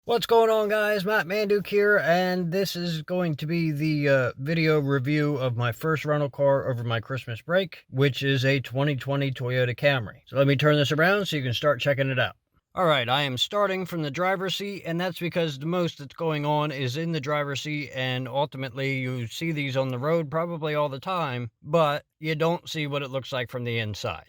What's going on, guys? Matt Manduke here, and this is going to be the video review of my first rental car over my Christmas break, which is a 2020 Toyota Camry. So let me turn this around so you can start checking it out. All right, I am starting from the driver's seat, and that's because the most that's going on is in the driver's seat, and ultimately you see these on the road probably all the time, but you don't see what it looks like from the inside.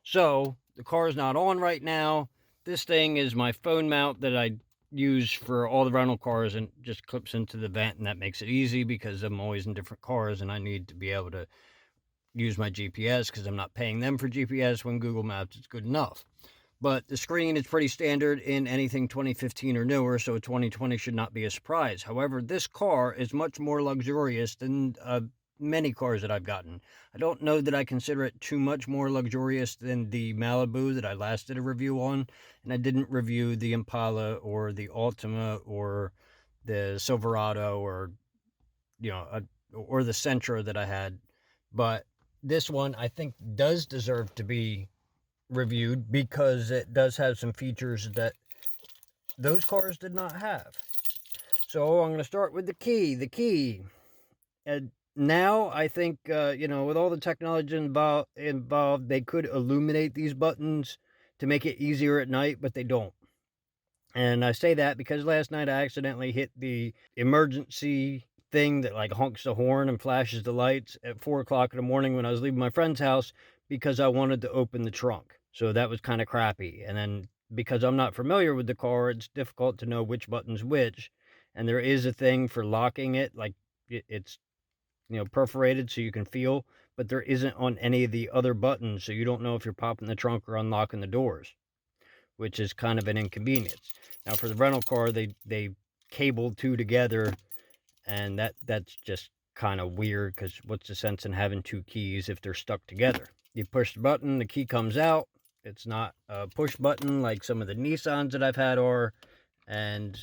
So the car is not on right now. This thing is my phone mount that I use for all the rental cars, and just clips into the vent, and that makes it easy because I'm always in different cars and I need to be able to use my GPS because I'm not paying them for GPS when Google Maps is good enough. But the screen is pretty standard in anything 2015 or newer, so 2020 should not be a surprise. However, this car is much more luxurious than many cars that I've gotten. I don't know that I consider it too much more luxurious than the Malibu that I last did a review on, and I didn't review the Impala or the Altima or the Silverado or, or the Sentra that I had. But this one I think does deserve to be reviewed because it does have some features that those cars did not have. So I'm going to start with the key. The key. And now I think, with all the technology involved, they could illuminate these buttons to make it easier at night, but they don't. And I say that because last night I accidentally hit the emergency thing that like honks the horn and flashes the lights at 4 o'clock in the morning when I was leaving my friend's house because I wanted to open the trunk. So that was kind of crappy. And then because I'm not familiar with the car, it's difficult to know which button's which. And there is a thing for locking it, like it's perforated so you can feel, but there isn't on any of the other buttons, so you don't know if you're popping the trunk or unlocking the doors, which is kind of an inconvenience. Now for the rental car, they cabled two together, and that's just kind of weird because what's the sense in having two keys if they're stuck together? You push the button, the key comes out. It's not a push button like some of the Nissans that I've had are, and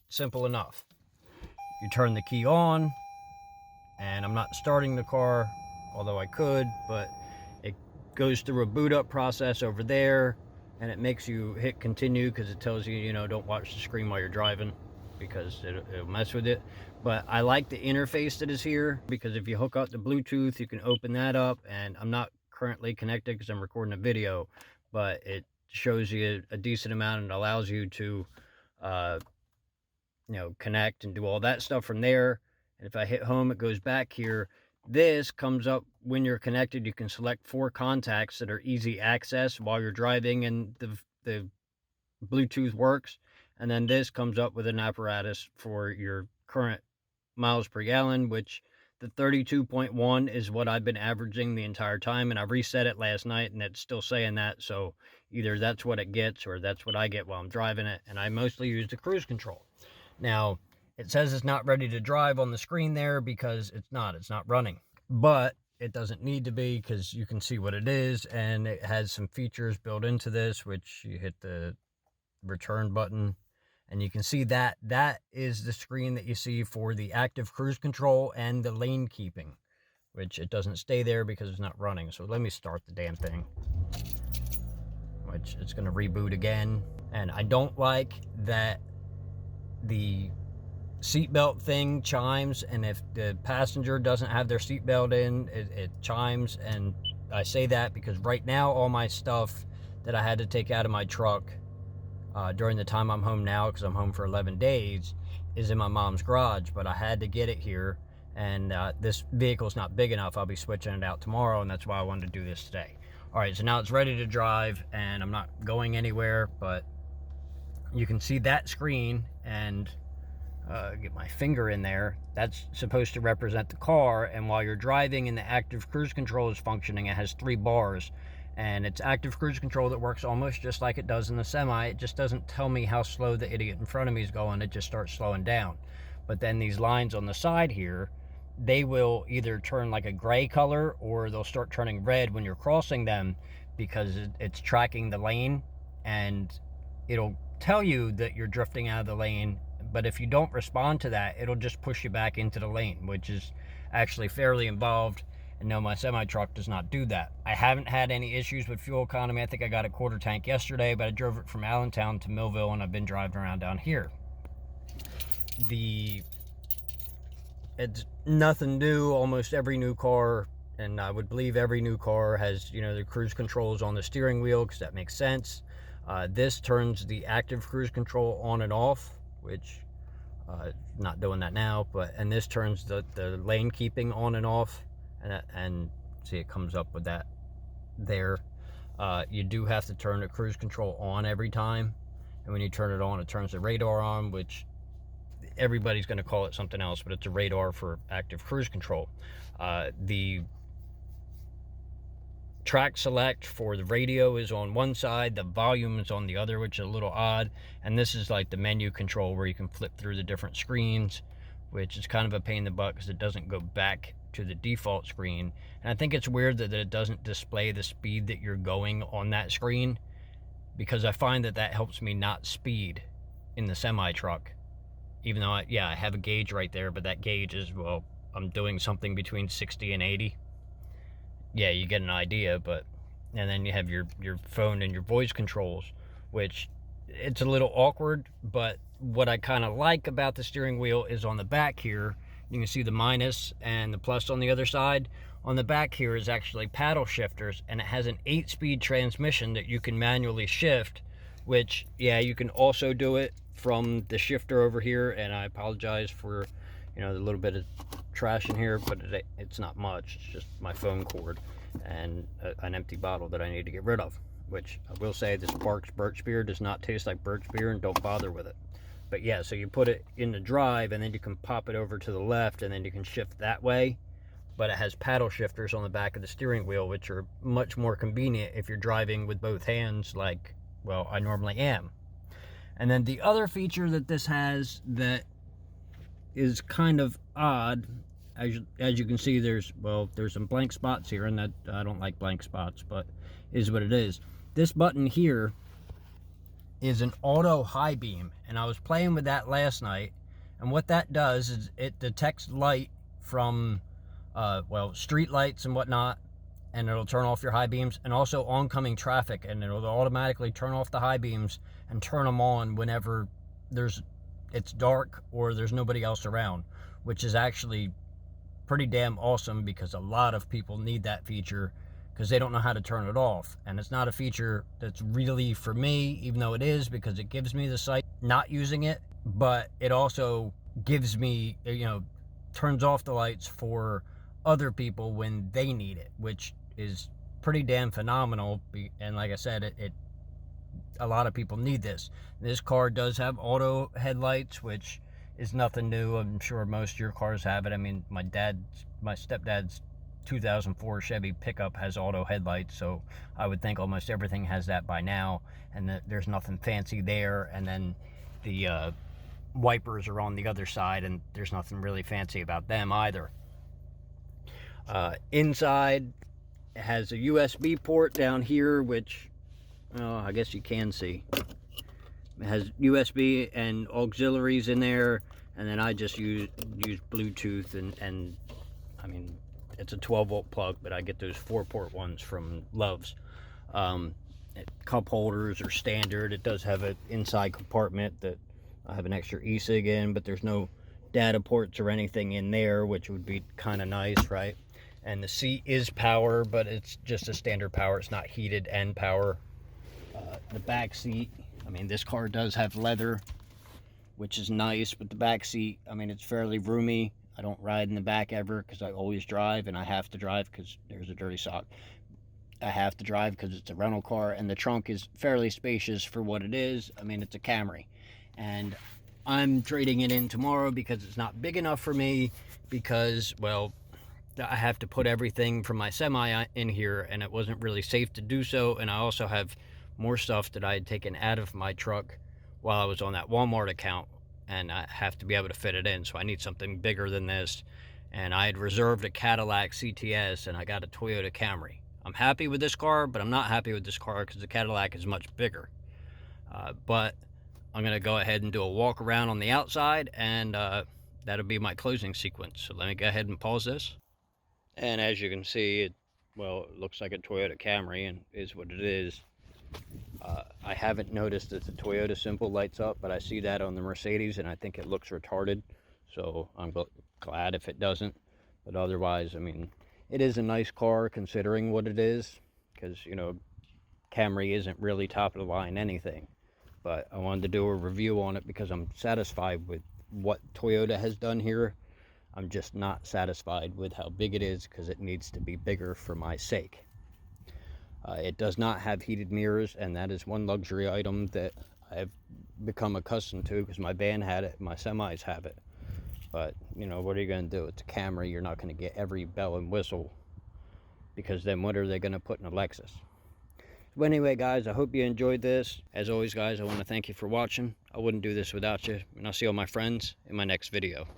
simple enough. You turn the key on, and I'm not starting the car, although I could, but it goes through a boot up process over there, and it makes you hit continue because it tells you, don't watch the screen while you're driving because it'll mess with it. But I like the interface that is here because if you hook up the Bluetooth, you can open that up, and I'm not currently connected because I'm recording a video, but it shows you a decent amount and allows you to connect and do all that stuff from there. And if I hit home, it goes back here. This comes up when you're connected. You can select 4 contacts that are easy access while you're driving, and the Bluetooth works. And then this comes up with an apparatus for your current miles per gallon, which the 32.1 is what I've been averaging the entire time. And I reset it last night, and it's still saying that. So either that's what it gets or that's what I get while I'm driving it. And I mostly use the cruise control. Now, it says it's not ready to drive on the screen there because it's not running. But it doesn't need to be because you can see what it is, and it has some features built into this, which you hit the return button, and you can see that is the screen that you see for the active cruise control and the lane keeping, which it doesn't stay there because it's not running. So let me start the damn thing, which it's going to reboot again. And I don't like that the seatbelt thing chimes, and if the passenger doesn't have their seatbelt in, it chimes. And I say that because right now all my stuff that I had to take out of my truck during the time I'm home now, because I'm home for 11 days, is in my mom's garage, but I had to get it here, and this vehicle's not big enough. I'll be switching it out tomorrow, and that's why I wanted to do this today. All right, so now it's ready to drive, and I'm not going anywhere, but you can see that screen, and get my finger in there. That's supposed to represent the car, and while you're driving and the active cruise control is functioning, it has 3 bars, and it's active cruise control that works almost just like it does in the Semi. It just doesn't tell me how slow the idiot in front of me is going. It just starts slowing down. But then these lines on the side here, they will either turn like a gray color or they'll start turning red when you're crossing them because it's tracking the lane, and it'll tell you that you're drifting out of the lane. But if you don't respond to that, it'll just push you back into the lane, which is actually fairly involved. And no, my semi-truck does not do that. I haven't had any issues with fuel economy. I think I got a quarter tank yesterday, but I drove it from Allentown to Millville, and I've been driving around down here. It's nothing new. Almost every new car, and I would believe every new car has, the cruise controls on the steering wheel, because that makes sense. This turns the active cruise control on and off, which not doing that now, and this turns the lane keeping on and off, and see, it comes up with that there. You do have to turn the cruise control on every time, and when you turn it on, it turns the radar on, which everybody's going to call it something else, but it's a radar for active cruise control. The track select for the radio is on one side, the volume is on the other, which is a little odd. And this is like the menu control where you can flip through the different screens, which is kind of a pain in the butt because it doesn't go back to the default screen. And I think it's weird that it doesn't display the speed that you're going on that screen, because I find that helps me not speed in the semi-truck. Even though, I have a gauge right there, but that gauge is, well, I'm doing something between 60 and 80. Yeah, you get an idea, and then you have your phone and your voice controls, which it's a little awkward, but what I kind of like about the steering wheel is on the back here, you can see the minus and the plus on the other side. On the back here is actually paddle shifters, and it has an 8-speed transmission that you can manually shift, which, you can also do it from the shifter over here. And I apologize for, the little bit of trash in here, but it's not much. It's just my phone cord and an empty bottle that I need to get rid of, which I will say, this Barks birch beer does not taste like birch beer, and don't bother with it. But so you put it in the drive, and then you can pop it over to the left, and then you can shift that way. But it has paddle shifters on the back of the steering wheel, which are much more convenient if you're driving with both hands, like, well, I normally am. And then the other feature that this has that is kind of odd, as you can see, there's some blank spots here, and that I don't like blank spots, but is what it is. This button here is an auto high beam, and I was playing with that last night, and what that does is it detects light from street lights and whatnot, and it'll turn off your high beams, and also oncoming traffic, and it'll automatically turn off the high beams and turn them on whenever it's dark or there's nobody else around, which is actually pretty damn awesome, because a lot of people need that feature because they don't know how to turn it off. And it's not a feature that's really for me, even though it is, because it gives me the sight not using it, but it also gives me, turns off the lights for other people when they need it, which is pretty damn phenomenal. And like I said, a lot of people need this. This car does have auto headlights, which is nothing new. I'm sure most of your cars have it. I mean, my stepdad's 2004 Chevy pickup has auto headlights, so I would think almost everything has that by now, and there's nothing fancy there. And then the wipers are on the other side, and there's nothing really fancy about them either. Inside, it has a USB port down here, which I guess you can see. It has USB and auxiliaries in there, and then I just use Bluetooth, and I mean, it's a 12-volt plug, but I get those 4-port ones from Love's. Cup holders are standard. It does have an inside compartment that I have an extra e-cig in, but there's no data ports or anything in there, which would be kind of nice, right? And the seat is power, but it's just a standard power. It's not heated and power. The back seat, I mean, this car does have leather, which is nice, but the back seat, I mean, it's fairly roomy. I don't ride in the back ever because I always drive, and I have to drive because there's a dirty sock. I have to drive because it's a rental car, and the trunk is fairly spacious for what it is. I mean, it's a Camry, and I'm trading it in tomorrow because it's not big enough for me, because, well, I have to put everything from my semi in here, and it wasn't really safe to do so. And I also have more stuff that I had taken out of my truck while I was on that Walmart account, and I have to be able to fit it in, so I need something bigger than this. And I had reserved a Cadillac CTS, and I got a Toyota Camry. I'm happy with this car, but I'm not happy with this car because the Cadillac is much bigger. But I'm going to go ahead and do a walk around on the outside, and that'll be my closing sequence. So let me go ahead and pause this. And as you can see, it looks like a Toyota Camry and is what it is. I haven't noticed that the Toyota symbol lights up, but I see that on the Mercedes and I think it looks retarded. So I'm glad if it doesn't. But otherwise, I mean, it is a nice car considering what it is, because, you know, Camry isn't really top of the line anything. But I wanted to do a review on it because I'm satisfied with what Toyota has done here. I'm just not satisfied with how big it is, because it needs to be bigger for my sake. It does not have heated mirrors, and that is one luxury item that I've become accustomed to because my van had it, my semis have it. But, you know, what are you going to do? It's a Camry. You're not going to get every bell and whistle, because then what are they going to put in a Lexus? But anyway, guys, I hope you enjoyed this. As always, guys, I want to thank you for watching. I wouldn't do this without you, and I'll see all my friends in my next video.